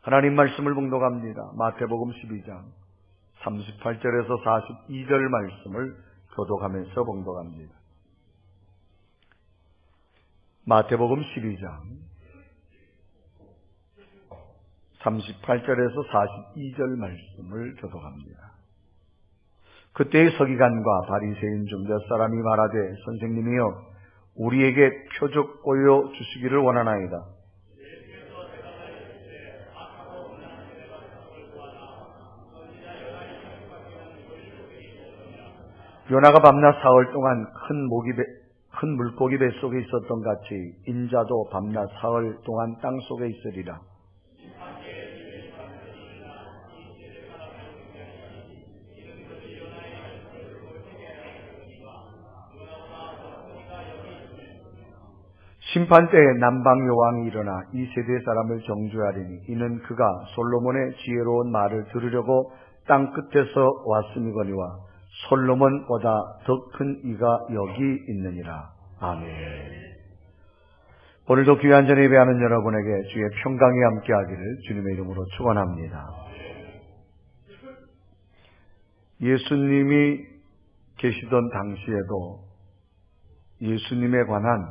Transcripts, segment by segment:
하나님 말씀을 봉독합니다. 마태복음 12장 38절에서 42절 말씀을 교독하면서 봉독합니다. 마태복음 12장 38절에서 42절 말씀을 교독합니다. 그때의 서기관과 바리새인 중 몇 사람이 말하되 선생님이여 우리에게 표적 보여 주시기를 원하나이다. 요나가 밤낮 사흘 동안 큰 물고기 뱃속에 있었던 같이 인자도 밤낮 사흘 동안 땅속에 있으리라. 심판 때에 남방 여왕이 일어나 이 세대 사람을 정죄하리니 이는 그가 솔로몬의 지혜로운 말을 들으려고 땅 끝에서 왔음이거니와 솔로몬보다 더 큰 이가 여기 있느니라. 아멘. 오늘도 귀한 전에 예배하는 여러분에게 주의 평강이 함께하기를 주님의 이름으로 축원합니다. 예수님이 계시던 당시에도 예수님에 관한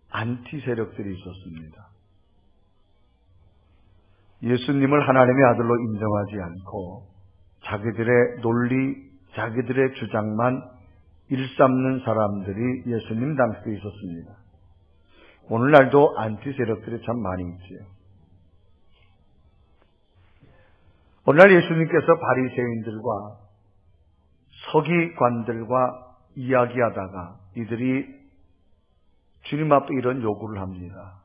안티 세력들이 있었습니다. 예수님을 하나님의 아들로 인정하지 않고 자기들의 논리, 자기들의 주장만 일삼는 사람들이 예수님 당시에 있었습니다. 오늘날도 안티 세력들이 참 많이 있지요. 오늘날 예수님께서 바리새인들과 서기관들과 이야기하다가 이들이 주님 앞에 이런 요구를 합니다.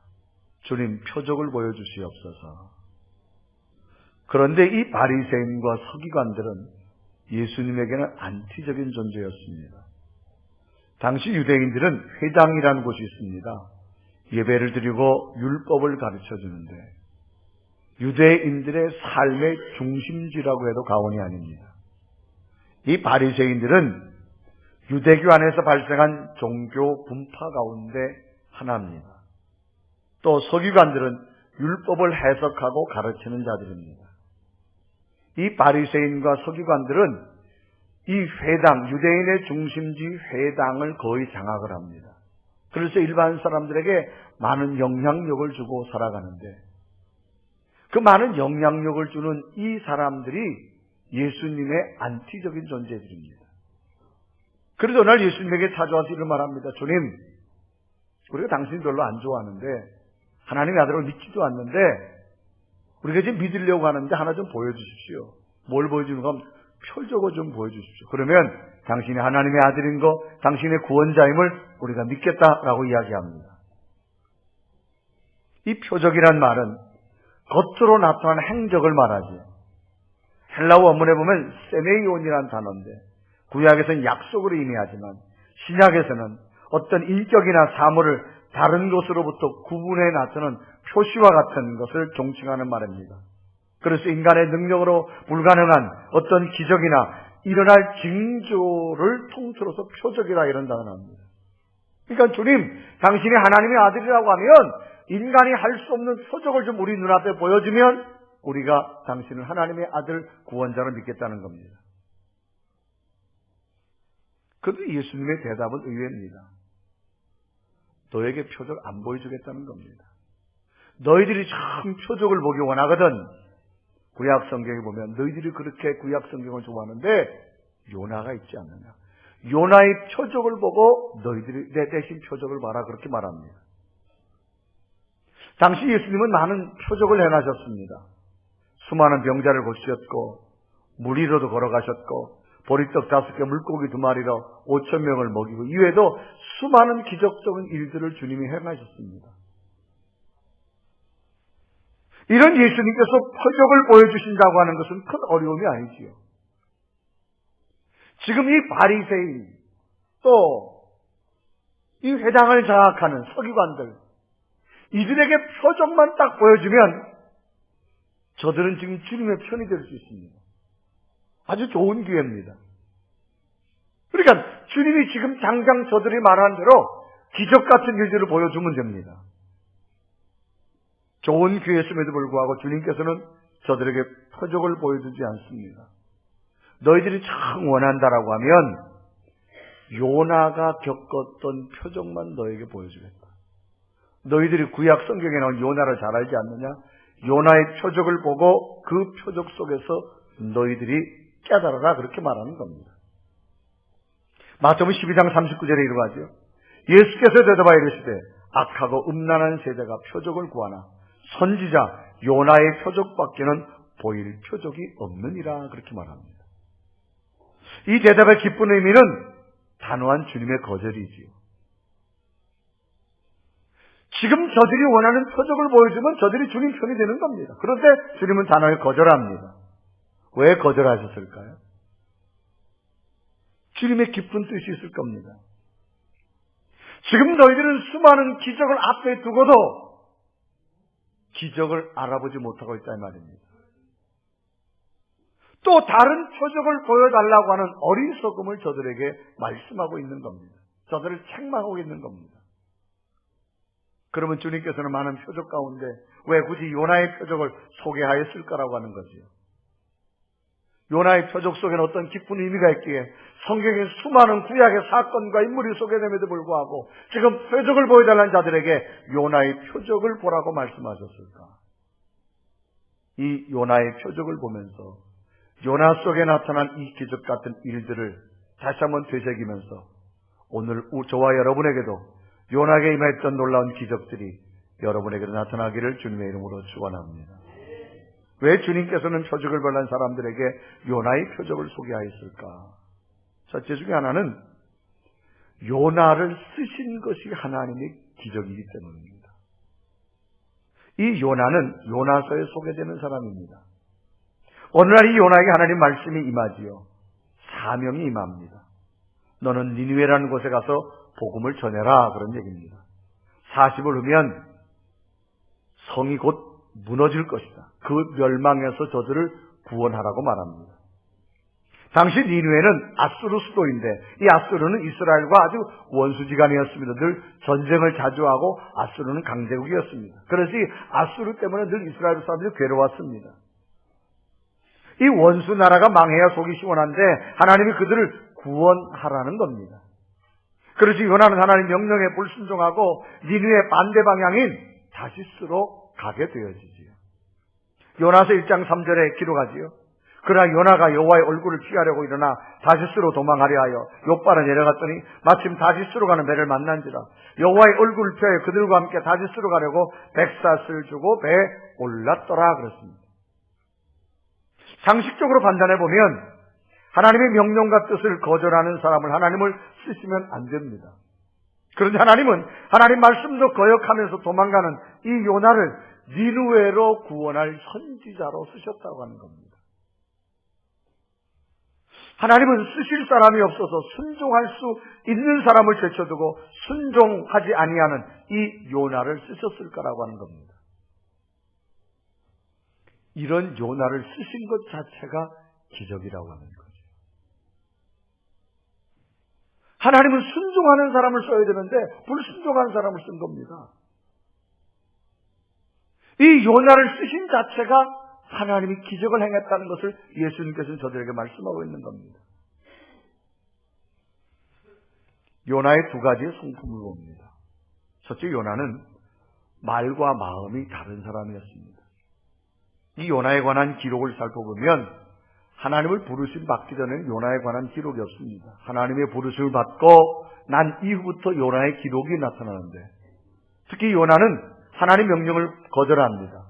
주님, 표적을 보여주시옵소서. 그런데 이 바리새인과 서기관들은 예수님에게는 안티적인 존재였습니다. 당시 유대인들은 회당이라는 곳이 있습니다. 예배를 드리고 율법을 가르쳐주는데 유대인들의 삶의 중심지라고 해도 과언이 아닙니다. 이 바리새인들은 유대교 안에서 발생한 종교 분파 가운데 하나입니다. 또 서기관들은 율법을 해석하고 가르치는 자들입니다. 이 바리새인과 서기관들은 이 회당, 유대인의 중심지 회당을 거의 장악을 합니다. 그래서 일반 사람들에게 많은 영향력을 주고 살아가는데 그 많은 영향력을 주는 이 사람들이 예수님의 안티적인 존재들입니다. 그래서 오늘 예수님에게 찾아와서 이런 말합니다. 주님, 우리가 당신 별로 안 좋아하는데 하나님의 아들을 믿지도 않는데 우리가 지금 믿으려고 하는데 하나 좀 보여주십시오. 뭘 보여주는 건 표적을 좀 보여주십시오. 그러면 당신이 하나님의 아들인 거, 당신의 구원자임을 우리가 믿겠다라고 이야기합니다. 이 표적이란 말은 겉으로 나타난 행적을 말하죠. 헬라어 원문에 보면 세메이온이라는 단어인데 구약에서는 약속으로 의미하지만 신약에서는 어떤 인격이나 사물을 다른 것으로부터 구분해 나타내는 표시와 같은 것을 종칭하는 말입니다. 그래서 인간의 능력으로 불가능한 어떤 기적이나 일어날 징조를 통틀어서 표적이라 이런 단어를 합니다. 그러니까 주님, 당신이 하나님의 아들이라고 하면 인간이 할 수 없는 표적을 좀 우리 눈앞에 보여주면 우리가 당신을 하나님의 아들 구원자로 믿겠다는 겁니다. 그런데 예수님의 대답은 의외입니다. 너에게 표적 안 보여주겠다는 겁니다. 너희들이 참 표적을 보기 원하거든. 구약 성경에 보면 너희들이 그렇게 구약 성경을 좋아하는데 요나가 있지 않느냐. 요나의 표적을 보고 너희들이 내 대신 표적을 봐라 그렇게 말합니다. 당시 예수님은 많은 표적을 행하셨습니다. 수많은 병자를 고치셨고 물 위로도 걸어가셨고 보리떡 5개 물고기 2마리로 5,000명을 먹이고 이외에도 수많은 기적적인 일들을 주님이 행하셨습니다. 이런 예수님께서 표적을 보여주신다고 하는 것은 큰 어려움이 아니지요. 지금 이 바리새인 또 이 회당을 장악하는 서기관들 이들에게 표적만 딱 보여주면 저들은 지금 주님의 편이 될 수 있습니다. 아주 좋은 기회입니다. 그러니까 주님이 지금 당장 저들이 말한 대로 기적 같은 일들을 보여주면 됩니다. 좋은 교회였음에도 불구하고 주님께서는 저들에게 표적을 보여주지 않습니다. 너희들이 참 원한다라고 하면 요나가 겪었던 표적만 너에게 보여주겠다. 너희들이 구약 성경에 나온 요나를 잘 알지 않느냐? 요나의 표적을 보고 그 표적 속에서 너희들이 깨달아라, 그렇게 말하는 겁니다. 마태복음 12장 39절에 이르가지요. 예수께서 대답하여 이르시되 악하고 음란한 세대가 표적을 구하나 선지자 요나의 표적밖에는 보일 표적이 없느니라, 그렇게 말합니다. 이 대답의 기쁜 의미는 단호한 주님의 거절이지요. 지금 저들이 원하는 표적을 보여주면 저들이 주님 편이 되는 겁니다. 그런데 주님은 단호하게 거절합니다. 왜 거절하셨을까요? 주님의 깊은 뜻이 있을 겁니다. 지금 너희들은 수많은 기적을 앞에 두고도 기적을 알아보지 못하고 있다 이 말입니다. 또 다른 표적을 보여달라고 하는 어리석음을 저들에게 말씀하고 있는 겁니다. 저들을 책망하고 있는 겁니다. 그러면 주님께서는 많은 표적 가운데 왜 굳이 요나의 표적을 소개하였을까라고 하는 거지요. 요나의 표적 속에는 어떤 깊은 의미가 있기에 성경에 수많은 구약의 사건과 인물이 소개됨에도 불구하고 지금 표적을 보여달라는 자들에게 요나의 표적을 보라고 말씀하셨을까? 이 요나의 표적을 보면서 요나 속에 나타난 이 기적 같은 일들을 다시 한번 되새기면서 오늘 저와 여러분에게도 요나에게 임했던 놀라운 기적들이 여러분에게도 나타나기를 주님의 이름으로 축원합니다. 왜 주님께서는 표적을 벌란 사람들에게 요나의 표적을 소개하였을까? 첫째 중에 하나는 요나를 쓰신 것이 하나님의 기적이기 때문입니다. 이 요나는 요나서에 소개되는 사람입니다. 오늘날 이 요나에게 하나님 말씀이 임하지요. 사명이 임합니다. 너는 니느웨라는 곳에 가서 복음을 전해라, 그런 얘기입니다. 40을 후면 성이 곧 무너질 것이다. 그 멸망에서 저들을 구원하라고 말합니다. 당시 니느웨는 아수르 수도인데 이 아수르는 이스라엘과 아주 원수지간이었습니다. 늘 전쟁을 자주 하고 아수르는 강대국이었습니다. 그래서 이 아수르 때문에 늘 이스라엘 사람들이 괴로웠습니다. 이 원수 나라가 망해야 속이 시원한데 하나님이 그들을 구원하라는 겁니다. 그래서 요나는 하나님 명령에 불순종하고 니느웨 반대 방향인 다시스로 가게 되어지지요. 요나서 1장 3절에 기록하지요. 그러나 요나가 여호와의 얼굴을 피하려고 일어나 다시스로 도망하려 하여 욥바로 내려갔더니 마침 다시스로 가는 배를 만난지라. 여호와의 얼굴을 피하여 그들과 함께 다시스로 가려고 백삿을 주고 배에 올랐더라, 그렇습니다. 상식적으로 판단해 보면 하나님의 명령과 뜻을 거절하는 사람을 하나님을 쓰시면 안 됩니다. 그런데 하나님은 하나님 말씀도 거역하면서 도망가는 이 요나를 니느웨로 구원할 선지자로 쓰셨다고 하는 겁니다. 하나님은 쓰실 사람이 없어서 순종할 수 있는 사람을 제쳐두고 순종하지 아니하는 이 요나를 쓰셨을 거라고 하는 겁니다. 이런 요나를 쓰신 것 자체가 기적이라고 하는 거죠. 하나님은 순종하는 사람을 써야 되는데 불순종하는 사람을 쓴 겁니다. 이 요나를 쓰신 자체가 하나님이 기적을 행했다는 것을 예수님께서는 저들에게 말씀하고 있는 겁니다. 요나의 두 가지의 성품을 봅니다. 첫째, 요나는 말과 마음이 다른 사람이었습니다. 이 요나에 관한 기록을 살펴보면 하나님을 부르심 받기 전에는 요나에 관한 기록이 없습니다. 하나님의 부르심을 받고 난 이후부터 요나의 기록이 나타나는데 특히 요나는 하나님 명령을 거절합니다.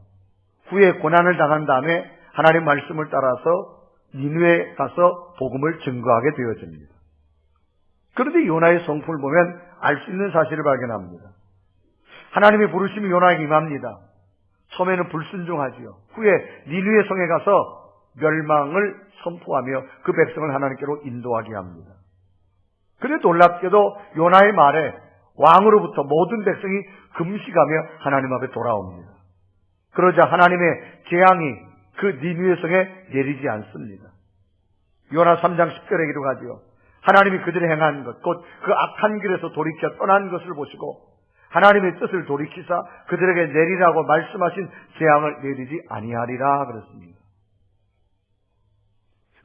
후에 고난을 당한 다음에 하나님 말씀을 따라서 니느웨에 가서 복음을 증거하게 되어집니다. 그런데 요나의 성품을 보면 알 수 있는 사실을 발견합니다. 하나님의 부르심이 요나에게 임합니다. 처음에는 불순종하지요. 후에 니느웨 성에 가서 멸망을 선포하며 그 백성을 하나님께로 인도하게 합니다. 그런데 놀랍게도 요나의 말에 왕으로부터 모든 백성이 금식하며 하나님 앞에 돌아옵니다. 그러자 하나님의 재앙이 그 니느웨 성에 내리지 않습니다. 요나 3장 10절에 기록하지요. 하나님이 그들이 행한 것, 곧 그 악한 길에서 돌이켜 떠난 것을 보시고 하나님의 뜻을 돌이키사 그들에게 내리라고 말씀하신 재앙을 내리지 아니하리라 그랬습니다.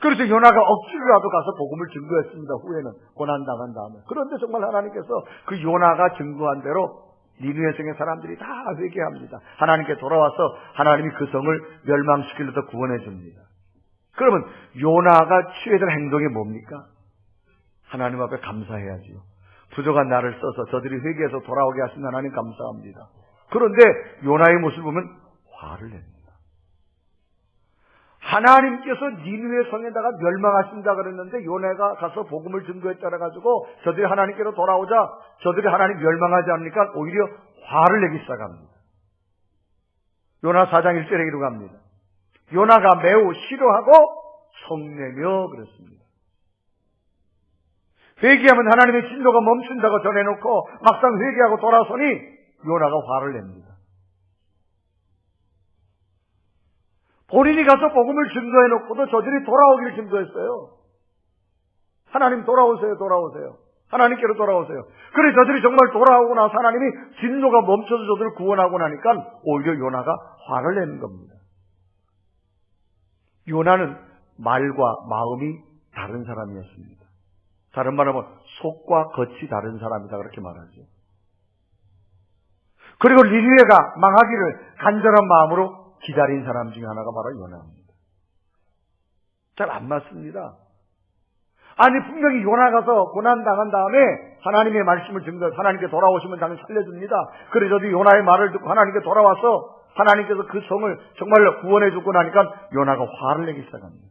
그래서 요나가 억지로라도 가서 복음을 증거했습니다. 후에는 고난당한 다음에. 그런데 정말 하나님께서 그 요나가 증거한 대로 니느웨 성의 사람들이 다 회개합니다. 하나님께 돌아와서 하나님이 그 성을 멸망시키려다 구원해 줍니다. 그러면 요나가 취해야 될 행동이 뭡니까? 하나님 앞에 감사해야지요. 부족한 나를 써서 저들이 회개해서 돌아오게 하신 하나님 감사합니다. 그런데 요나의 모습을 보면 화를 냅니다. 하나님께서 니느웨 성에다가 멸망하신다 그랬는데 요나가 가서 복음을 증거했다라 가지고 저들이 하나님께로 돌아오자 저들이 하나님 멸망하지 않으니까 오히려 화를 내기 시작합니다. 요나 4장 1절에 기록합니다. 요나가 매우 싫어하고 성내며 그랬습니다. 회개하면 하나님의 진노가 멈춘다고 전해놓고 막상 회개하고 돌아서니 요나가 화를 냅니다. 본인이 가서 복음을 증거해놓고도 저들이 돌아오기를 증거했어요. 하나님 돌아오세요, 돌아오세요. 하나님께로 돌아오세요. 그래 저들이 정말 돌아오고 나서 하나님이 진노가 멈춰서 저들을 구원하고 나니까 오히려 요나가 화를 내는 겁니다. 요나는 말과 마음이 다른 사람이었습니다. 다른 말하면 속과 겉이 다른 사람이다 그렇게 말하죠. 그리고 니느웨가 망하기를 간절한 마음으로 기다린 사람 중에 하나가 바로 요나입니다. 잘 안 맞습니다. 아니 분명히 요나 가서 고난당한 다음에 하나님의 말씀을 증거해서 하나님께 돌아오시면 당연히 살려줍니다. 그래 저도 요나의 말을 듣고 하나님께 돌아와서 하나님께서 그 성을 정말로 구원해 주고 나니까 요나가 화를 내기 시작합니다.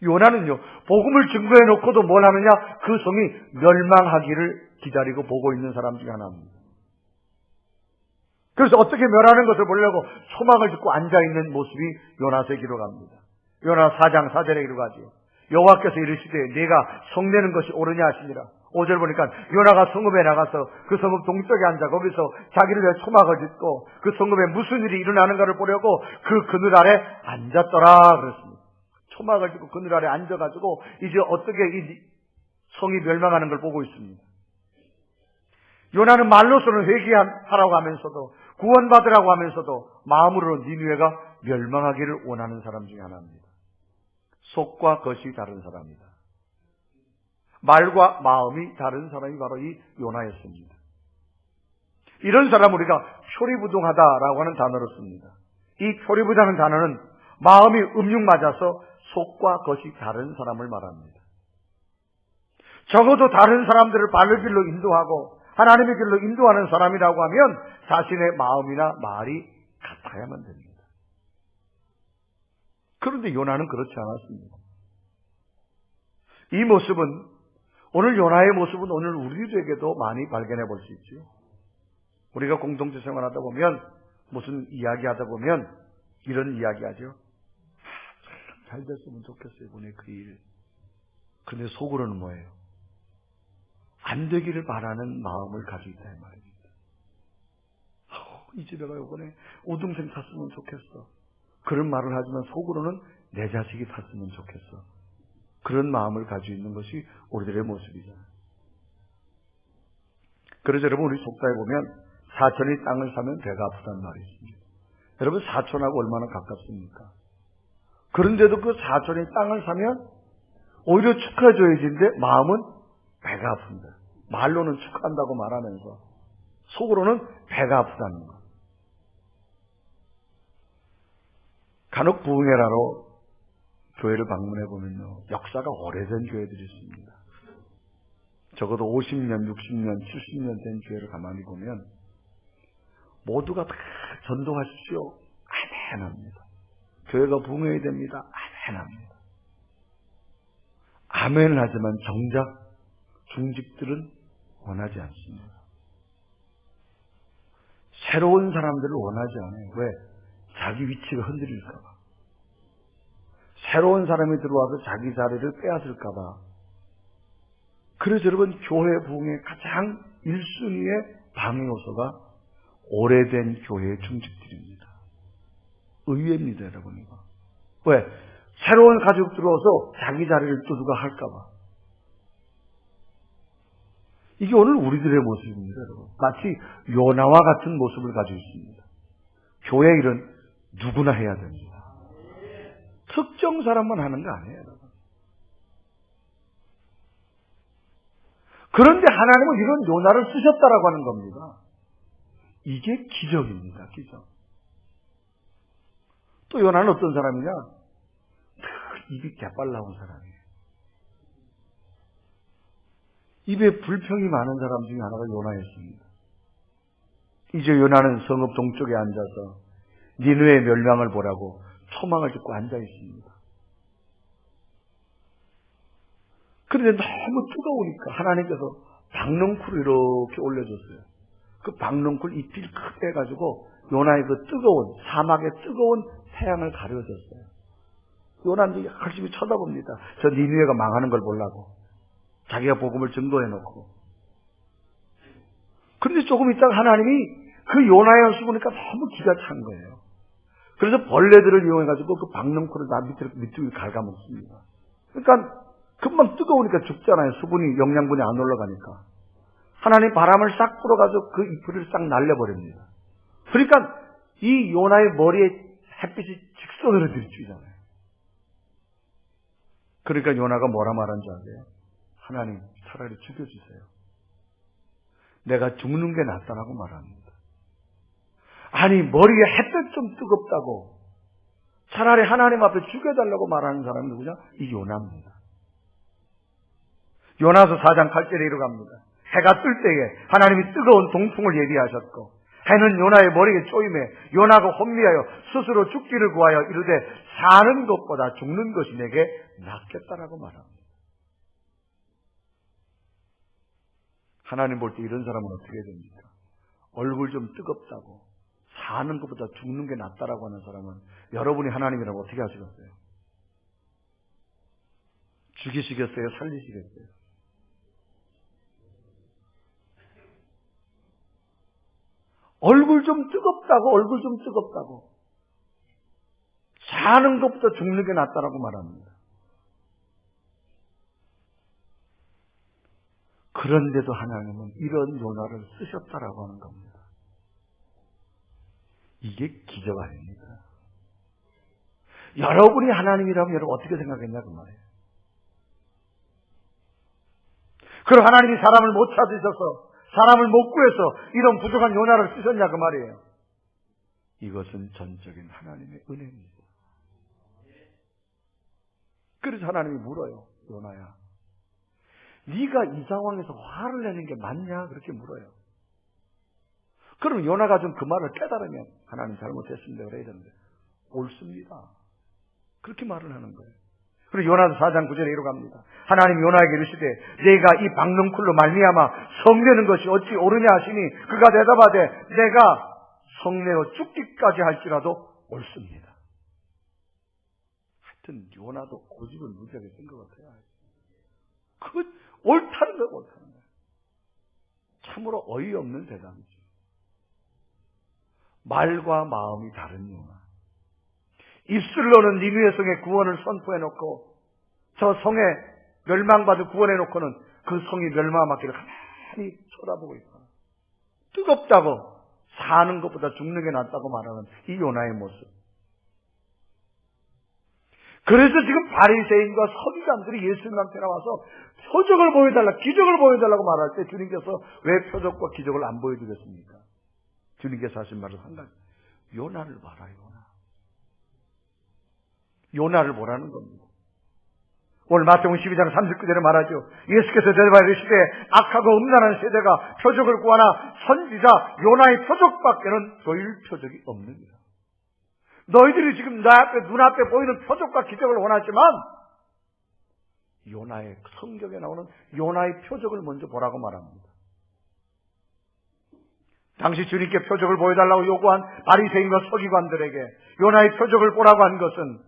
요나는요 복음을 증거해 놓고도 뭘 하느냐, 그 성이 멸망하기를 기다리고 보고 있는 사람 중에 하나입니다. 그래서 어떻게 멸하는 것을 보려고 소망을 듣고 앉아있는 모습이 요나서에 기록합니다. 요나 4장 4절에 기록하지요. 여호와께서 이르시되 네가 성내는 것이 옳으냐 하시니라. 5절 보니까 요나가 성읍에 나가서 그 성읍 동쪽에 앉아 거기서 자기를 위해 초막을 짓고 그 성읍에 무슨 일이 일어나는가를 보려고 그 그늘 아래 앉았더라 그랬습니다. 초막을 짓고 그늘 아래 앉아가지고 이제 어떻게 이 성이 멸망하는 걸 보고 있습니다. 요나는 말로서는 회개하라고 하면서도 구원받으라고 하면서도 마음으로는 니느웨가 멸망하기를 원하는 사람 중에 하나입니다. 속과 겉이 다른 사람이다. 말과 마음이 다른 사람이 바로 이 요나였습니다. 이런 사람 우리가 표리부동하다라고 하는 단어를 씁니다. 이 표리부동하는 단어는 마음이 음흉맞아서 속과 겉이 다른 사람을 말합니다. 적어도 다른 사람들을 바른 길로 인도하고 하나님의 길로 인도하는 사람이라고 하면 자신의 마음이나 말이 같아야만 됩니다. 그런데 요나는 그렇지 않았습니다. 이 모습은 오늘 요나의 모습은 오늘 우리들에게도 많이 발견해 볼 수 있죠. 우리가 공동체 생활하다 보면 무슨 이야기하다 보면 이런 이야기하죠. 잘 됐으면 좋겠어요. 이번에 그 일. 근데 속으로는 뭐예요? 안 되기를 바라는 마음을 가지고 있다 이 말입니다. 이 집에가 이번에 우등생 탔으면 좋겠어. 그런 말을 하지만 속으로는 내 자식이 탔으면 좋겠어. 그런 마음을 가지고 있는 것이 우리들의 모습이잖아요. 그래서 여러분 우리 속사에 보면 사촌이 땅을 사면 배가 아프다는 말이 있습니다. 여러분 사촌하고 얼마나 가깝습니까? 그런데도 그 사촌이 땅을 사면 오히려 축하해줘야지인데 마음은 배가 아픈다. 말로는 축하한다고 말하면서 속으로는 배가 아프다는 것. 간혹 부흥회라로 교회를 방문해 보면요, 역사가 오래된 교회들이 있습니다. 적어도 50년, 60년, 70년 된 교회를 가만히 보면 모두가 다 전도하십시오. 아멘 합니다. 교회가 부흥해야 됩니다. 아멘 합니다. 아멘을 하지만 정작 중직들은 원하지 않습니다. 새로운 사람들을 원하지 않아요. 왜? 자기 위치가 흔들릴까 봐. 새로운 사람이 들어와서 자기 자리를 빼앗을까 봐. 그래서 여러분 교회 부흥의 가장 1순위의 방해 요소가 오래된 교회의 중직들입니다. 의외입니다, 여러분 이거. 왜? 새로운 가족 들어와서 자기 자리를 또 누가 할까 봐. 이게 오늘 우리들의 모습입니다, 여러분. 마치 요나와 같은 모습을 가지고 있습니다. 교회 일은 누구나 해야 됩니다. 특정 사람만 하는 거 아니에요, 여러분. 그런데 하나님은 이런 요나를 쓰셨다라고 하는 겁니다. 이게 기적입니다, 기적. 또 요나는 어떤 사람이냐? 입이 개빨 나온 사람이에요. 입에 불평이 많은 사람 중에 하나가 요나였습니다. 이제 요나는 성읍 동쪽에 앉아서 니느웨의 멸망을 보라고 초망을 듣고 앉아 있습니다. 그런데 너무 뜨거우니까 하나님께서 박넝쿨을 이렇게 올려줬어요. 그 박넝쿨 잎을 크게 해가지고 요나의 그 뜨거운, 사막의 뜨거운 태양을 가려줬어요. 요나는 열심히 쳐다봅니다. 저 니느웨가 망하는 걸 보려고. 자기가 복음을 증거해놓고. 그런데 조금 있다가 하나님이 그 요나의 연수 보니까 너무 기가 찬 거예요. 그래서 벌레들을 이용해가지고 그 박넝쿨을 다 밑으로 갉아먹습니다. 그러니까 금방 뜨거우니까 죽잖아요. 수분이, 영양분이 안 올라가니까. 하나님 바람을 싹 불어가지고 그 잎을 싹 날려버립니다. 그러니까 이 요나의 머리에 햇빛이 직선으로 들이치잖아요. 그러니까 요나가 뭐라 말한 줄 아세요? 하나님, 차라리 죽여주세요. 내가 죽는 게 낫다라고 말합니다. 아니, 머리에 햇볕 좀 뜨겁다고 차라리 하나님 앞에 죽여달라고 말하는 사람이 누구냐? 이 요나입니다. 요나서 4장 8절에 이르갑니다. 해가 뜰 때에 하나님이 뜨거운 동풍을 예비하셨고 해는 요나의 머리에 쪼임해 요나가 혼미하여 스스로 죽기를 구하여 이르되 사는 것보다 죽는 것이 내게 낫겠다라고 말합니다. 하나님 볼 때 이런 사람은 어떻게 됩니까? 얼굴 좀 뜨겁다고 사는 것보다 죽는 게 낫다라고 하는 사람은 여러분이 하나님이라고 어떻게 하시겠어요? 죽이시겠어요? 살리시겠어요? 얼굴 좀 뜨겁다고 사는 것보다 죽는 게 낫다라고 말합니다. 그런데도 하나님은 이런 요나를 쓰셨다라고 하는 겁니다. 이게 기적 아닙니까? 여러분이 하나님이라면 여러분 어떻게 생각했냐 그 말이에요. 그럼 하나님이 사람을 못 찾으셔서 사람을 못 구해서 이런 부족한 요나를 쓰셨냐 그 말이에요. 이것은 전적인 하나님의 은혜입니다. 그래서 하나님이 물어요. 요나야, 네가 이 상황에서 화를 내는 게 맞냐? 그렇게 물어요. 그럼 요나가 좀 그 말을 깨달으면 하나님 잘못했습니다 그래야 되는데 옳습니다. 그렇게 말을 하는 거예요. 그리고 요나서 4장 9절에 이러갑니다. 하나님 요나에게 이르시되 내가 이 박넝쿨로 말미암아 성내는 것이 어찌 옳으냐 하시니 그가 대답하되 내가 성내어 죽기까지 할지라도 옳습니다. 하여튼 요나도 고집을 무지하게 쓴 것 같아요. 그 옳다는 거 옳다는 거예요. 참으로 어이없는 대답이죠. 말과 마음이 다른 요나. 입술로는 니느웨 성의 구원을 선포해놓고 저 성에 멸망받을 구원해놓고는 그 성이 멸망받기를 가만히 쳐다보고 있다. 뜨겁다고 사는 것보다 죽는 게 낫다고 말하는 이 요나의 모습. 그래서 지금 바리새인과 서기관들이 예수님한테 나와서 표적을 보여달라, 기적을 보여달라고 말할 때 주님께서 왜 표적과 기적을 안 보여주겠습니까? 주님께서 하신 말은 한 가지. 요나를 봐라, 요나. 요나를 보라는 겁니다. 오늘 마태복음 12장 39절에 말하죠. 예수께서 대답하여 이르시되 악하고 음란한 세대가 표적을 구하나 선지자 요나의 표적밖에는 보일 표적이 없느니라. 너희들이 지금 눈앞에 보이는 표적과 기적을 원하지만 요나의 성경에 나오는 요나의 표적을 먼저 보라고 말합니다. 당시 주님께 표적을 보여달라고 요구한 바리새인과 서기관들에게 요나의 표적을 보라고 한 것은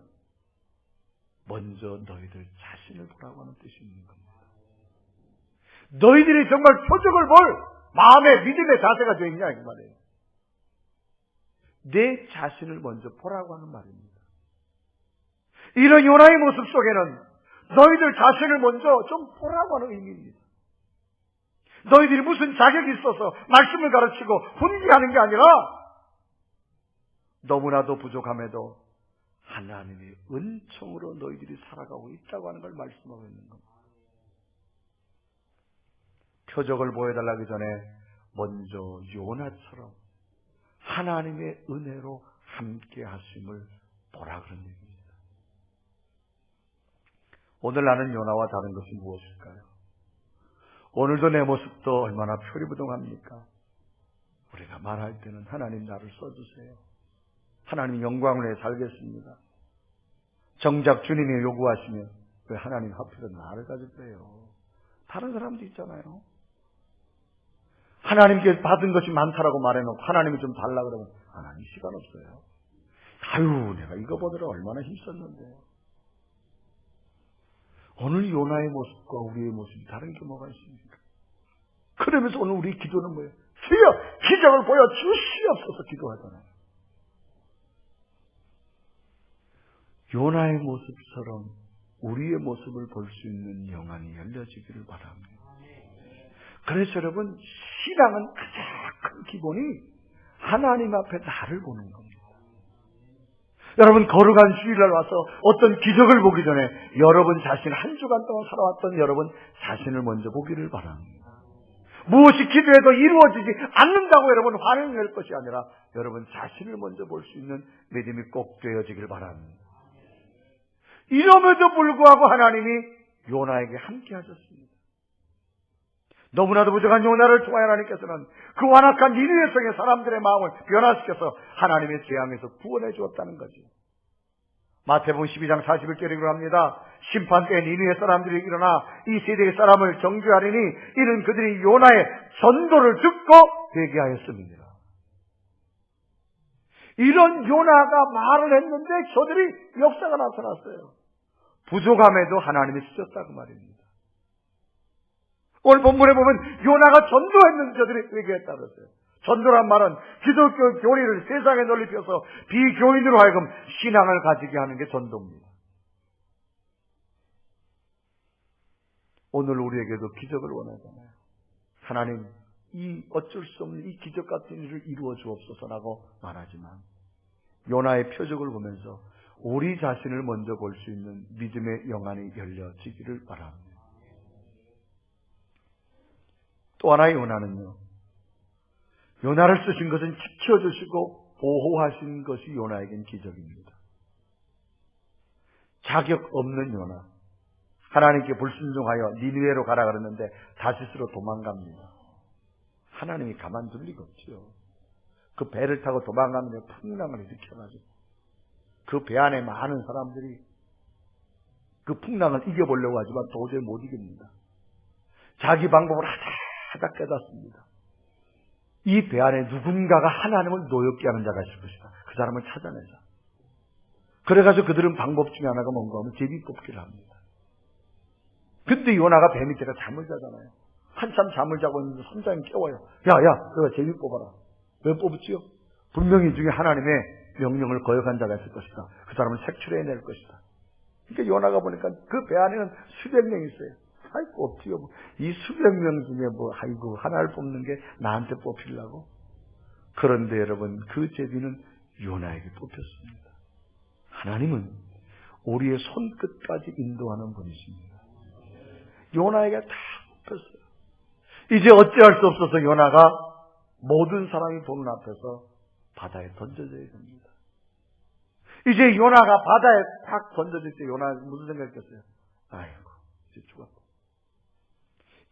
먼저 너희들 자신을 보라고 하는 뜻이 있는 겁니다. 너희들이 정말 표적을 볼 마음의 믿음의 자세가 되어 있냐 이 말이에요. 내 자신을 먼저 보라고 하는 말입니다. 이런 요나의 모습 속에는 너희들 자신을 먼저 좀 보라고 하는 의미입니다. 너희들이 무슨 자격이 있어서 말씀을 가르치고 훈계하는 게 아니라 너무나도 부족함에도 하나님의 은총으로 너희들이 살아가고 있다고 하는 걸 말씀하고 있는 겁니다. 표적을 보여달라기 전에 먼저 요나처럼 하나님의 은혜로 함께 하심을 보라 그런 얘기입니다. 오늘 나는 요나와 다른 것이 무엇일까요? 오늘도 내 모습도 얼마나 표리부동합니까? 우리가 말할 때는 하나님 나를 써주세요. 하나님 영광을 위해 살겠습니다. 정작 주님이 요구하시면 왜 하나님 하필은 나를 가졌대요? 다른 사람도 있잖아요. 하나님께 받은 것이 많다라고 말해놓고 하나님이 좀 달라 그러면 하나님 시간 없어요. 아유 내가 이거 보느라 얼마나 힘썼는데. 오늘 요나의 모습과 우리의 모습이 다른 게 뭐가 있습니까? 그러면서 오늘 우리 기도는 뭐예요? 주여 기적을 보여주시옵소서 기도하잖아요. 요나의 모습처럼 우리의 모습을 볼 수 있는 영안이 열려지기를 바랍니다. 그래서 여러분 신앙은 가장 큰 기본이 하나님 앞에 나를 보는 겁니다. 여러분 거룩한 주일날 와서 어떤 기적을 보기 전에 여러분 자신 한 주간 동안 살아왔던 여러분 자신을 먼저 보기를 바랍니다. 무엇이 기도해도 이루어지지 않는다고 여러분 화를 낼 것이 아니라 여러분 자신을 먼저 볼 수 있는 믿음이 꼭 되어지길 바랍니다. 이럼에도 불구하고 하나님이 요나에게 함께 하셨습니다. 너무나도 부족한 요나를 통하여 하나님께서는 그 완악한 니느웨 성의 사람들의 마음을 변화시켜서 하나님의 재앙에서 구원해 주었다는 거죠. 마태복음 12장 41절에 그럽니다. 심판 때 니느웨 사람들이 일어나 이 세대의 사람을 정죄하리니 이는 그들이 요나의 전도를 듣고 회개하였습니다. 이런 요나가 말을 했는데 저들이 역사가 나타났어요. 부족함에도 하나님이 쓰셨다고 말입니다. 오늘 본문에 보면 요나가 전도했는데 저들이 회개했다고 그랬어요. 전도란 말은 기독교 교리를 세상에 널리 펴서 비교인으로 하여금 신앙을 가지게 하는 게 전도입니다. 오늘 우리에게도 기적을 원하잖아요. 하나님 이 어쩔 수 없는 이 기적 같은 일을 이루어 주옵소서라고 말하지만 요나의 표적을 보면서 우리 자신을 먼저 볼 수 있는 믿음의 영안이 열려지기를 바랍니다. 또 하나의 요나는요. 요나를 쓰신 것은 지켜주시고 보호하신 것이 요나에겐 기적입니다. 자격 없는 요나. 하나님께 불순종하여 니느웨로 가라 그랬는데 다시스로 도망갑니다. 하나님이 가만둘 리가 없죠. 그 배를 타고 도망가면 풍랑을 일으켜가지고 그 배 안에 많은 사람들이 그 풍랑을 이겨보려고 하지만 도저히 못 이깁니다. 자기 방법을 하다 깨닫습니다. 이 배 안에 누군가가 하나님을 노엽게 하는 자가 있을 것이다. 그 사람을 찾아내자. 그래가지고 그들은 방법 중에 하나가 뭔가 하면 제비 뽑기를 합니다. 근데 요나가 배 밑에가 잠을 자잖아요. 한참 잠을 자고 있는데 선장이 깨워요. 야, 너가 제비 뽑아라. 왜 뽑았지요? 분명히 중에 하나님의 명령을 거역한 자가 있을 것이다. 그 사람을 색출해낼 것이다. 그러니까 요나가 보니까 그 배 안에는 수백 명이 있어요. 아이고 없지요. 이 수백 명 중에 아이고 하나를 뽑는 게 나한테 뽑히려고. 그런데 여러분 그 제비는 요나에게 뽑혔습니다. 하나님은 우리의 손끝까지 인도하는 분이십니다. 요나에게 다 뽑혔어요. 이제 어찌할 수 없어서 요나가 모든 사람이 보는 앞에서 바다에 던져져야 됩니다. 이제 요나가 바다에 탁 던져질 때 요나가 무슨 생각했겠어요? 아이고 이제 죽었다.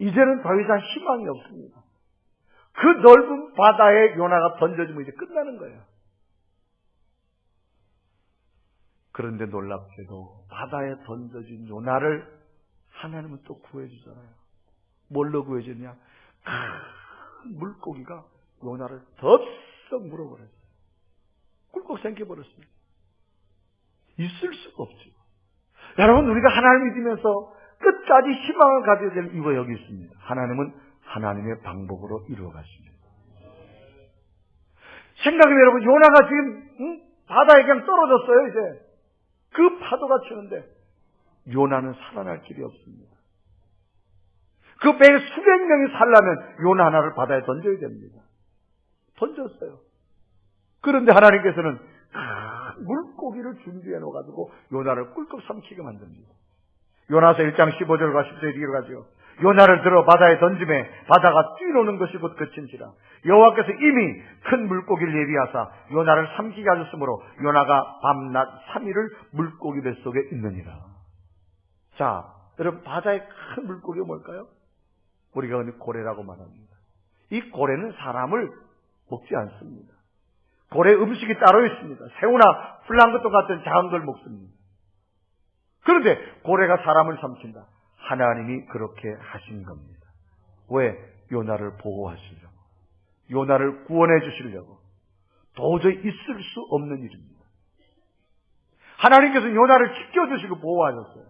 이제는 더 이상 희망이 없습니다. 그 넓은 바다에 요나가 던져지면 이제 끝나는 거예요. 그런데 놀랍게도 바다에 던져진 요나를 하나님은 또 구해주잖아요. 뭘로 구해주냐? 큰 물고기가 요나를 덥석 물어버렸어요. 꿀꺽 생겨버렸어요. 있을 수가 없죠. 여러분 우리가 하나님을 믿으면서 끝까지 희망을 가져야 될 이유가 여기 있습니다. 하나님은 하나님의 방법으로 이루어 가십니다. 생각해 여러분 요나가 지금 바다에 그냥 떨어졌어요. 이제 그 파도가 치는데 요나는 살아날 길이 없습니다. 그 배에 수백 명이 살려면 요나 하나를 바다에 던져야 됩니다. 던졌어요. 그런데 하나님께서는 큰 물고기를 준비해 놓아가지고 요나를 꿀꺽 삼키게 만듭니다. 요나서 1장 15절과 10절 이르가지고 요나를 들어 바다에 던짐에 바다가 뛰노는 것이 곧 그친지라. 여호와께서 이미 큰 물고기를 예비하사 요나를 삼키게 하셨으므로 요나가 밤낮 3일을 물고기 뱃속에 있느니라. 자, 여러분, 바다의 큰 물고기가 뭘까요? 우리가 흔히 고래라고 말합니다. 이 고래는 사람을 먹지 않습니다. 고래 음식이 따로 있습니다. 새우나 플랑크톤 같은 작은 걸 먹습니다. 그런데 고래가 사람을 삼킨다. 하나님이 그렇게 하신 겁니다. 왜? 요나를 보호하시려고, 요나를 구원해 주시려고. 도저히 있을 수 없는 일입니다. 하나님께서 요나를 지켜주시고 보호하셨어요.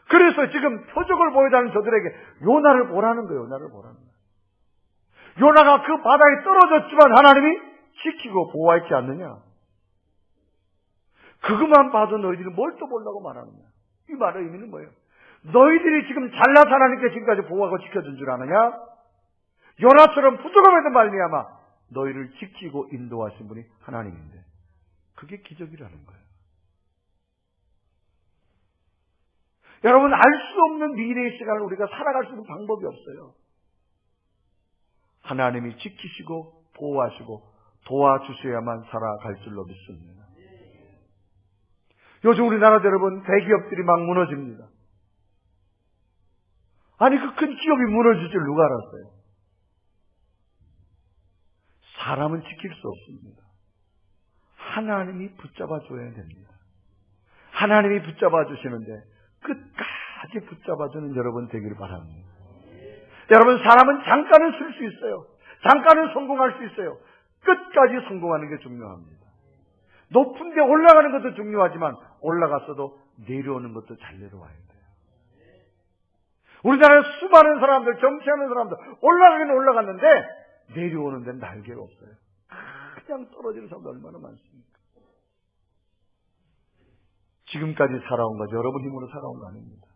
그래서 지금 표적을 보여달라는 저들에게 요나를 보라는 거예요. 요나를 보라는 거예요. 요나가 그 바다에 떨어졌지만 하나님이 지키고 보호하지 않느냐? 그것만 봐도 너희들이 뭘 또 보려고 말하느냐? 이 말의 의미는 뭐예요? 너희들이 지금 잘나서 하나님께 지금까지 보호하고 지켜준 줄 아느냐? 요나처럼 부족함에도 말미암아 너희를 지키고 인도하신 분이 하나님인데, 그게 기적이라는 거예요. 여러분, 알 수 없는 미래의 시간을 우리가 살아갈 수 있는 방법이 없어요. 하나님이 지키시고 보호하시고 도와주셔야만 살아갈 줄로 믿습니다. 요즘 우리나라 여러분, 대기업들이 막 무너집니다. 아니, 그 큰 기업이 무너질 줄 누가 알았어요? 사람은 지킬 수 없습니다. 하나님이 붙잡아 줘야 됩니다. 하나님이 붙잡아 주시는데 끝까지 붙잡아 주는 여러분 되기를 바랍니다. 여러분, 사람은 잠깐은 쓸 수 있어요. 잠깐은 성공할 수 있어요. 끝까지 성공하는 게 중요합니다. 높은 데 올라가는 것도 중요하지만 올라갔어도 내려오는 것도 잘 내려와야 돼요. 우리나라에 수많은 사람들, 정치하는 사람들 올라가긴 올라갔는데 내려오는 데는 날개가 없어요. 그냥 떨어지는 사람도 얼마나 많습니까? 지금까지 살아온 거죠. 여러분 힘으로 살아온 거 아닙니다.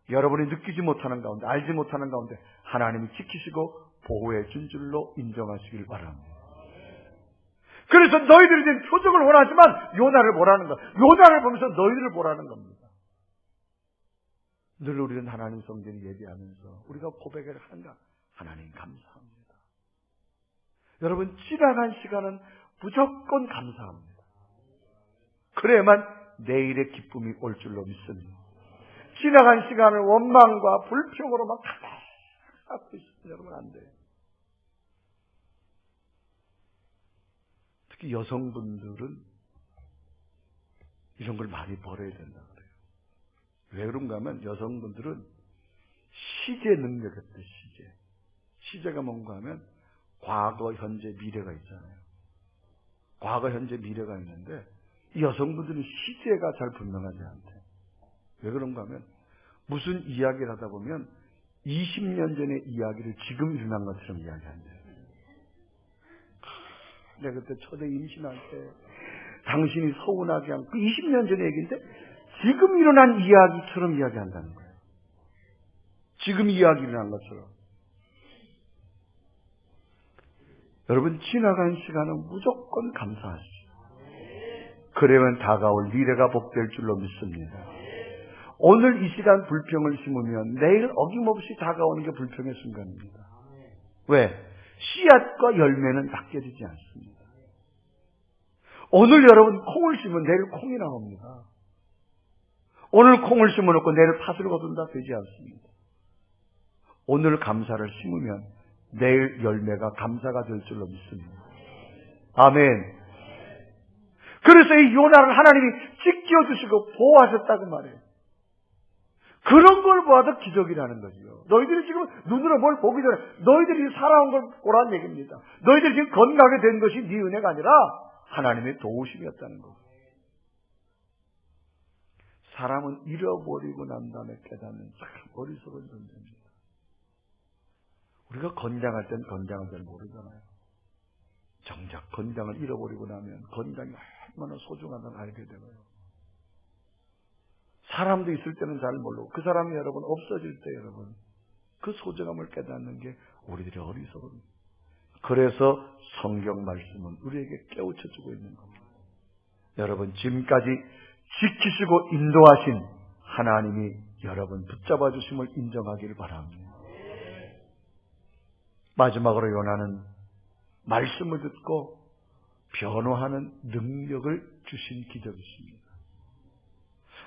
여러분이 느끼지 못하는 가운데, 알지 못하는 가운데 하나님이 지키시고 보호해 준 줄로 인정하시길 바랍니다. 그래서 너희들이 지금 표적을 원하지만 요나를 보라는 것, 요나를 보면서 너희들을 보라는 겁니다. 늘 우리는 하나님 성전을 예배하면서 우리가 고백을 하는가? 하나님 감사합니다. 여러분, 지나간 시간은 무조건 감사합니다. 그래야만 내일의 기쁨이 올 줄로 믿습니다. 지나간 시간을 원망과 불평으로 막 갖고 있으면 여러분 안 돼요. 특히 여성분들은 이런 걸 많이 버려야 된다 그래요. 왜 그런가 하면 여성분들은 시제 능력이 없대. 시제가 뭔가 하면 과거, 현재, 미래가 있잖아요. 과거, 현재, 미래가 있는데 이 여성분들은 시제가 잘 분명하지 않대. 왜 그런가 하면 무슨 이야기를 하다 보면 20년 전의 이야기를 지금 일어난 것처럼 이야기한대요. 내가 그때 초대 임신할 때 당신이 서운하게 한 그 20년 전의 얘기인데 지금 일어난 이야기처럼 이야기한다는 거예요. 지금 이야기 일어난 것처럼. 여러분, 지나간 시간은 무조건 감사하시죠. 그러면 다가올 미래가 복될 줄로 믿습니다. 오늘 이 시간 불평을 심으면 내일 어김없이 다가오는 게 불평의 순간입니다. 왜? 씨앗과 열매는 낚여지지 않습니다. 오늘 여러분 콩을 심으면 내일 콩이 나옵니다. 오늘 콩을 심어놓고 내일 팥을 거둔다 되지 않습니다. 오늘 감사를 심으면 내일 열매가 감사가 될 줄로 믿습니다. 아멘. 그래서 이 요나를 하나님이 지켜주시고 보호하셨다고 말해요. 그런 걸 보아도 기적이라는 거죠. 너희들이 지금 눈으로 뭘 보기 전에 너희들이 살아온 걸 보라는 얘기입니다. 너희들이 지금 건강하게 된 것이 네 은혜가 아니라 하나님의 도우심이었다는 거죠. 사람은 잃어버리고 난 다음에 깨닫는 참 어리석은 존재입니다. 우리가 건장할 땐 건장을 잘 모르잖아요. 정작 건장을 잃어버리고 나면 건장이 얼마나 소중하다는 알게 되고요. 사람도 있을 때는 잘 모르고 그 사람이 여러분 없어질 때 여러분 그 소중함을 깨닫는 게 우리들의 어리석음입니다. 그래서 성경 말씀은 우리에게 깨우쳐주고 있는 겁니다. 여러분 지금까지 지키시고 인도하신 하나님이 여러분 붙잡아 주심을 인정하기를 바랍니다. 마지막으로 요나는 말씀을 듣고 변호하는 능력을 주신 기적이 있습니다.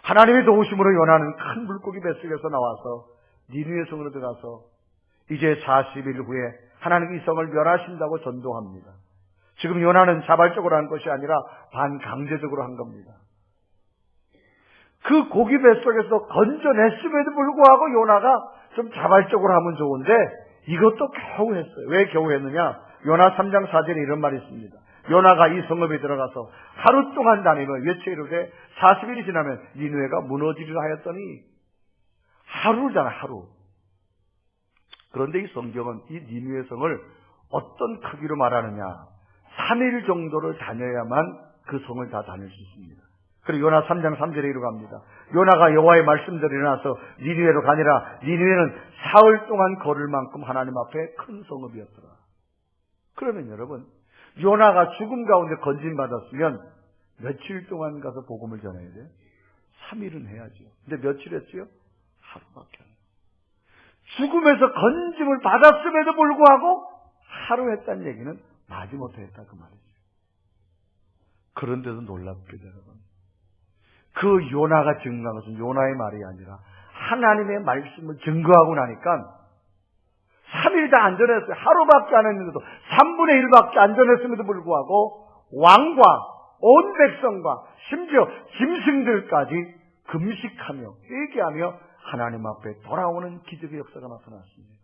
하나님의 도우심으로 요나는 큰 물고기 뱃속에서 나와서 니느웨 성으로 들어가서 이제 40일 후에 하나님이 이 성을 멸하신다고 전도합니다. 지금 요나는 자발적으로 한 것이 아니라 반강제적으로 한 겁니다. 그 고기 뱃속에서 건져냈음에도 불구하고 요나가 좀 자발적으로 하면 좋은데 이것도 겨우 했어요. 왜 겨우 했느냐? 요나 3장 4절에 이런 말이 있습니다. 요나가 이 성읍에 들어가서 하루 동안 다니며 외쳐 이르되 40일이 지나면 니느웨가 무너지리라 하였더니 하루잖아, 하루. 그런데 이 성경은 이 니느웨 성을 어떤 크기로 말하느냐? 3일 정도를 다녀야만 그 성을 다 다닐 수 있습니다. 그리고 요나 3장 3절에 이르고 갑니다. 요나가 여호와의 말씀대로 일어나서 니느웨로 가니라. 니느웨는 사흘 동안 걸을 만큼 하나님 앞에 큰 성읍이었더라. 그러면 여러분 요나가 죽음 가운데 건진받았으면 며칠 동안 가서 복음을 전해야 돼요? 3일은 해야죠. 근데 며칠 했어요? 하루밖에 안 해요. 죽음에서 건짐을 받았음에도 불구하고 하루 했다는 얘기는 마지못해 했다 그 말이죠. 그런데도 놀랍게도 여러분 그 요나가 증거한 것은 요나의 말이 아니라 하나님의 말씀을 증거하고 나니까 3일 다 안 전했어요. 하루밖에 안 했는데도 3분의 1밖에 안 전했음에도 불구하고 왕과 온 백성과 심지어 짐승들까지 금식하며 회개하며 하나님 앞에 돌아오는 기적의 역사가 나타났습니다.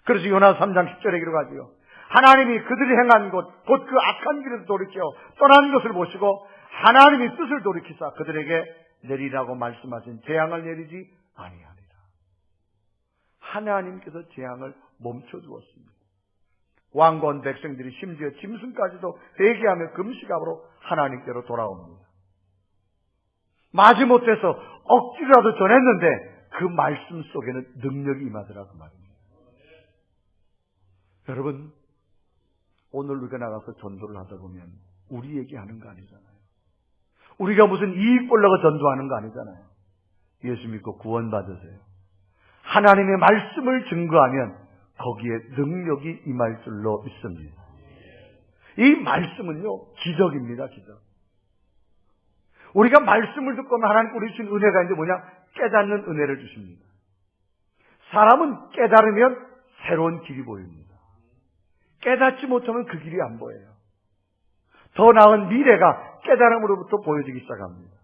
그래서 요나 3장 10절에 기록하지요. 하나님이 그들이 행한 것, 곧 그 악한 길을 돌이켜 떠난 것을 보시고 하나님이 뜻을 돌이키사 그들에게 내리라고 말씀하신 재앙을 내리지 아니하리라. 하나님께서 재앙을 멈춰주었습니다. 왕과 온 백성들이 심지어 짐승까지도 회개하며 금식함으로 하나님께로 돌아옵니다. 마지못해서 억지라도 전했는데 그 말씀 속에는 능력이 임하더라 그 말입니다. 여러분 오늘 우리가 나가서 전도를 하다 보면 우리 얘기하는 거 아니잖아요. 우리가 무슨 이익 보려고 전도하는 거 아니잖아요. 예수 믿고 구원받으세요. 하나님의 말씀을 증거하면 거기에 능력이 임할 줄로 믿습니다. 이 말씀은요 기적입니다. 기적. 우리가 말씀을 듣고 하나님 우리 주신 은혜가 있는데 뭐냐? 깨닫는 은혜를 주십니다. 사람은 깨달으면 새로운 길이 보입니다. 깨닫지 못하면 그 길이 안 보여요. 더 나은 미래가 깨달음으로부터 보여지기 시작합니다.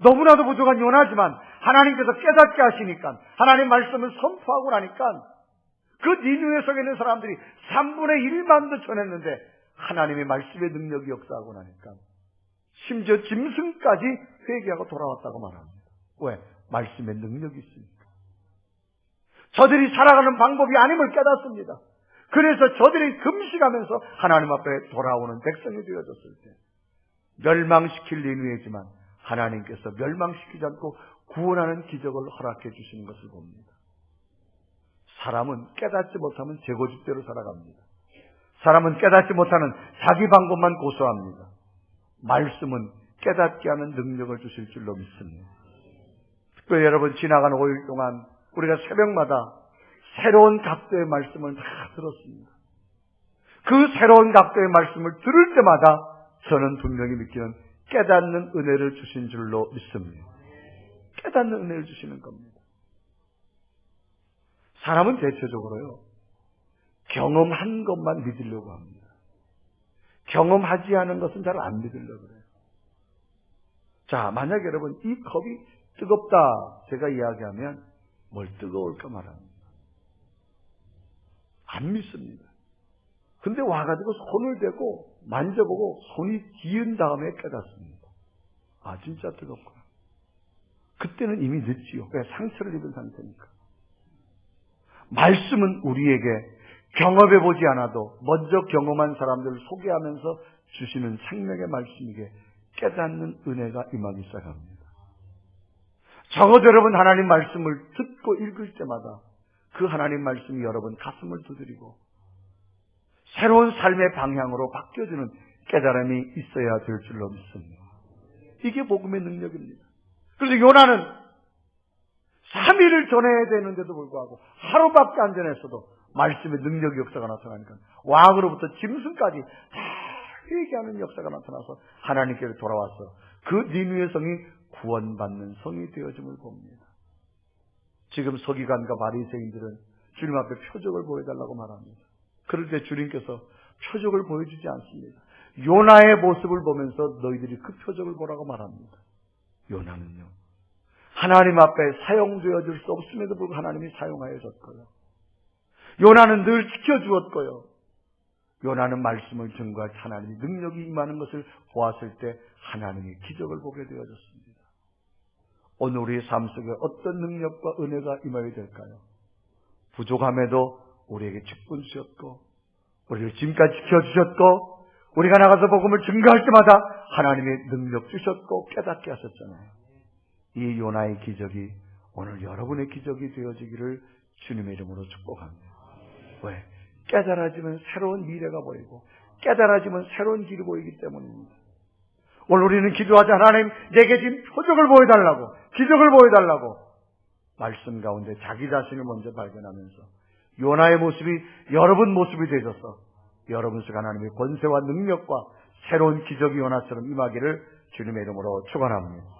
너무나도 부족한 요나지만 하나님께서 깨닫게 하시니까 하나님 말씀을 선포하고 나니까 그 니느웨 속에 있는 사람들이 3분의 1만도 전했는데 하나님의 말씀의 능력이 역사하고 나니까 심지어 짐승까지 회개하고 돌아왔다고 말합니다. 왜? 말씀의 능력이 있으니까. 저들이 살아가는 방법이 아님을 깨닫습니다. 그래서 저들이 금식하면서 하나님 앞에 돌아오는 백성이 되어졌을 때 멸망시킬 니느웨지만 하나님께서 멸망시키지 않고 구원하는 기적을 허락해 주시는 것을 봅니다. 사람은 깨닫지 못하면 제고집대로 살아갑니다. 사람은 깨닫지 못하는 자기 방법만 고수합니다. 말씀은 깨닫게 하는 능력을 주실 줄로 믿습니다. 특별히 여러분 지나간 5일 동안 우리가 새벽마다 새로운 각도의 말씀을 다 들었습니다. 그 새로운 각도의 말씀을 들을 때마다 저는 분명히 느끼는 깨닫는 은혜를 주신 줄로 믿습니다. 깨닫는 은혜를 주시는 겁니다. 사람은 대체적으로요 경험한 것만 믿으려고 합니다. 경험하지 않은 것은 잘 안 믿으려고 그래요. 자, 만약 여러분 이 컵이 뜨겁다 제가 이야기하면 뭘 뜨거울까 말합니다. 안 믿습니다. 근데 와가지고 손을 대고 만져보고 손이 기은 다음에 깨닫습니다. 아 진짜 뜨겁구나. 그때는 이미 늦지요. 왜? 상처를 입은 상태니까. 말씀은 우리에게 경험해보지 않아도 먼저 경험한 사람들을 소개하면서 주시는 생명의 말씀이게 깨닫는 은혜가 임하기 시작합니다. 적어도 여러분 하나님 말씀을 듣고 읽을 때마다 그 하나님 말씀이 여러분 가슴을 두드리고 새로운 삶의 방향으로 바뀌어주는 깨달음이 있어야 될 줄로 믿습니다. 이게 복음의 능력입니다. 그래서 요나는 3일을 전해야 되는데도 불구하고 하루밖에 안 전했어도 말씀의 능력의 역사가 나타나니까 왕으로부터 짐승까지 다 회개하는 역사가 나타나서 하나님께로 돌아와서 그 니느웨 성이 구원받는 성이 되어짐을 봅니다. 지금 서기관과 바리새인들은 주님 앞에 표적을 보여달라고 말합니다. 그럴 때 주님께서 표적을 보여주지 않습니다. 요나의 모습을 보면서 너희들이 그 표적을 보라고 말합니다. 요나는요, 하나님 앞에 사용되어질 수 없음에도 불구하고 하나님이 사용하여 줬고요. 요나는 늘 지켜주었고요. 요나는 말씀을 증거할 때 하나님이 능력이 임하는 것을 보았을 때 하나님이 기적을 보게 되어졌습니다. 오늘 우리의 삶 속에 어떤 능력과 은혜가 임하게 될까요? 부족함에도 우리에게 직분 주셨고 우리를 지금까지 지켜주셨고 우리가 나가서 복음을 증거할 때마다 하나님의 능력 주셨고 깨닫게 하셨잖아요. 이 요나의 기적이 오늘 여러분의 기적이 되어지기를 주님의 이름으로 축복합니다. 왜? 깨달아지면 새로운 미래가 보이고 깨달아지면 새로운 길이 보이기 때문입니다. 오늘 우리는 기도하자. 하나님 내게 지금 표적을 보여달라고, 기적을 보여달라고 말씀 가운데 자기 자신을 먼저 발견하면서 요나의 모습이 여러분 모습이 되셔서 여러분 속에 하나님의 권세와 능력과 새로운 기적이 요나처럼 임하기를 주님의 이름으로 축원합니다.